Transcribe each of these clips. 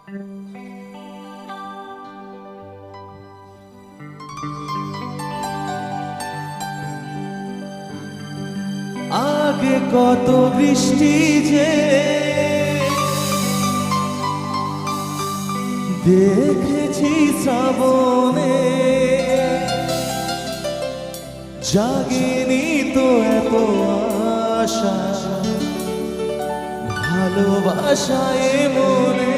আগে কত বৃষ্টি যে দেখেছি শ্রাবণে, জাগেনি তো এত আশা ভালোবাসায় মনে।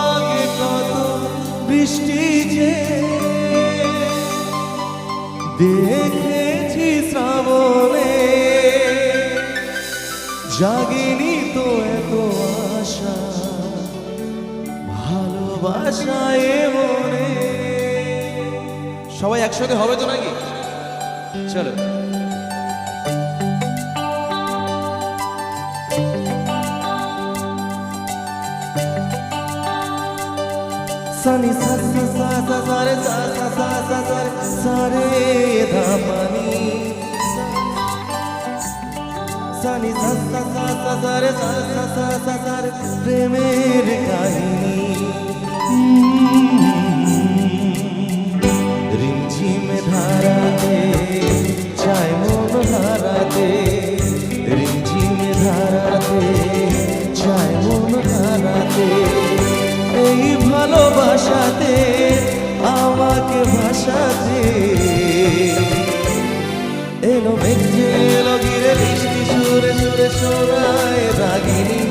আগে কত বৃষ্টি যে দেখেছি শ্রাবণে, জাগেনি তো এত আশা ভালোবাসায় মনে। সবাই একসাথে হবে তো নাকি? চলো। সানি সা সা সা সা সা রে সা সা সা সা সা রে সা রে ধা পা নি, সানি সা সা সা সা সা রে সা সা সা সা সা রে প্রেমের কাহিনী। রিমঝিম ধারাতে চায় মন হারাতে, রিমঝিম ধারাতে চায় মন হারাতে। এই ভালোবাসাতে আমাকে ভাসাতে এলো মেঘে এলো গিরে বৃষ্টি সুরে সুরে শোনায় রাগিনী।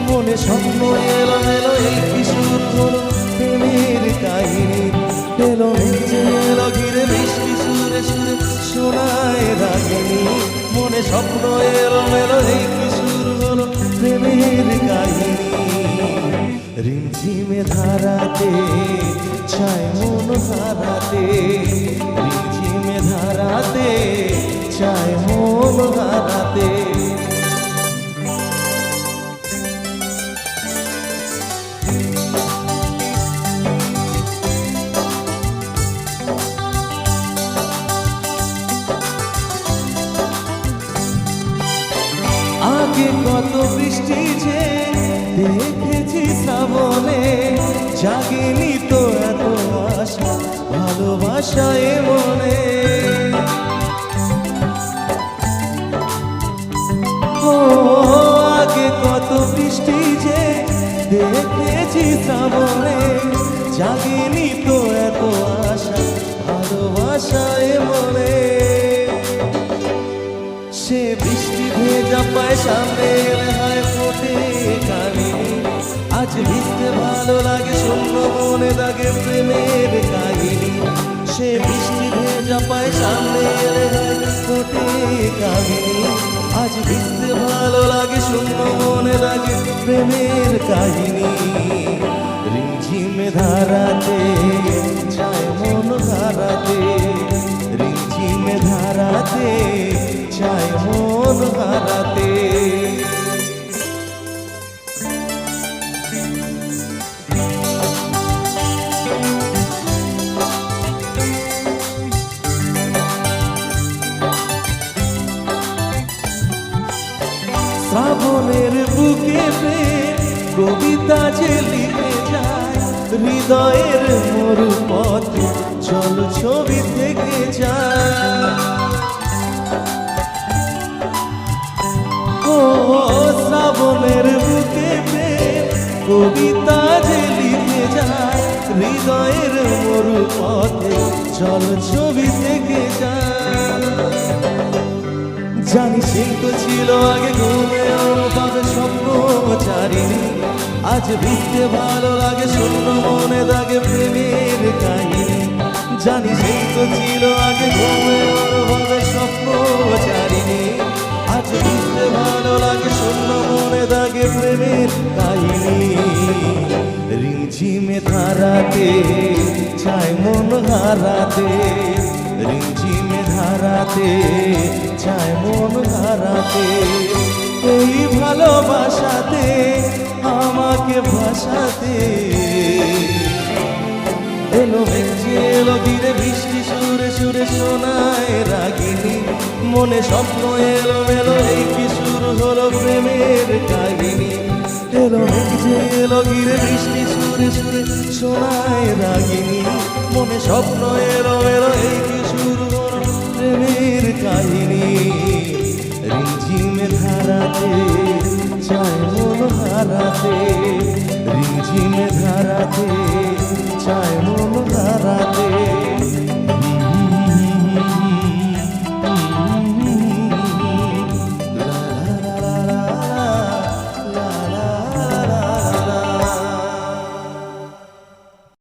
মনে স্বপ্ন এলো এলো এই কিশোর হলো প্রেমের কাহিনী। এলো মেঘে এলো গিরে বৃষ্টি সুরে সুরে শোনায় রাগিনী। মনে স্বপ্ন এলো এলো এই কিশোর হলো প্রেমের কাহিনী। রিমঝিমে ধারাতে চায় মন হারাতে, রিমঝিমে ধারাতে চায় মন হারাতে। আগে কত বৃষ্টি যে দেখেছি শ্রাবণে, জাগেনি তো এত আশা ভালোবাসায় মনে। ও আগে কত বৃষ্টি যে দেখেছি শ্রাবণে, জাগেনি তো এত আশা ভালোবাসায় মনে। সে বৃষ্টি ভেজা পায় সামনে এলে হয় ফোটে কাহিনী। আজ ভিজতে ভালো লাগে শূন্য মনে দাগে প্রেমের কাহিনী। সে বৃষ্টি ভেজা পায় সামনে এলে হয় ফোটে কাহিনী। আজ ভিজতে ভালো লাগে শূন্য মনে দাগে প্রেমের কাহিনী। রিমঝিমে ধারাতে চায় মন হারাতে, রিমঝিমে ধারাতে চায় মন হারাতে। শ্রাবণের বুকে কবিতা যে লিখে যায়, হৃদয়ের মরুপথে চল ছবি থেকে যায়। ও শ্রাবণের বুকে কবিতা যে লিখে যায়, হৃদয়ের মরুপথে চল ছবি থেকে যায়। জানি সেই তো ছিল আগে ঘুমে অনুভবে স্বপ্ন চারিণী। আজ ভিজতে ভালো লাগে শূন্য মনে দাগে প্রেমের কাহিনী। জানি সেই তো ছিল আগে ঘুমে অনুভবে স্বপ্ন চারিণী। আজ ভিজতে ভালো লাগে শূন্য মনে দাগে প্রেমের কাহিনী। রিমঝিমে ধারাতে চায় মন হারাতে, রিমঝিমে ধারাতে চায় মন হারাতে। এই ভালোবাসাতে আমাকে ভাসাতে এলো মেঘে এলো গিরে বৃষ্টি সুরে সুরে শোনায় রাগিনী। মনে স্বপ্ন এলো এলো এই কিশোর হলো প্রেমের কাহিনী। এলো মেঘ যে এলো ঘিরে বৃষ্টি সুরে সুরে শোনায় রাগিনী, মনে স্বপ্ন এলো এলো এই কি শুরু হলো প্রেমের কাহিনী। রিমঝিমে ধারাতে চায় মন হারাতে, রিমঝিমে ধারাতে চায় মন হারাতে।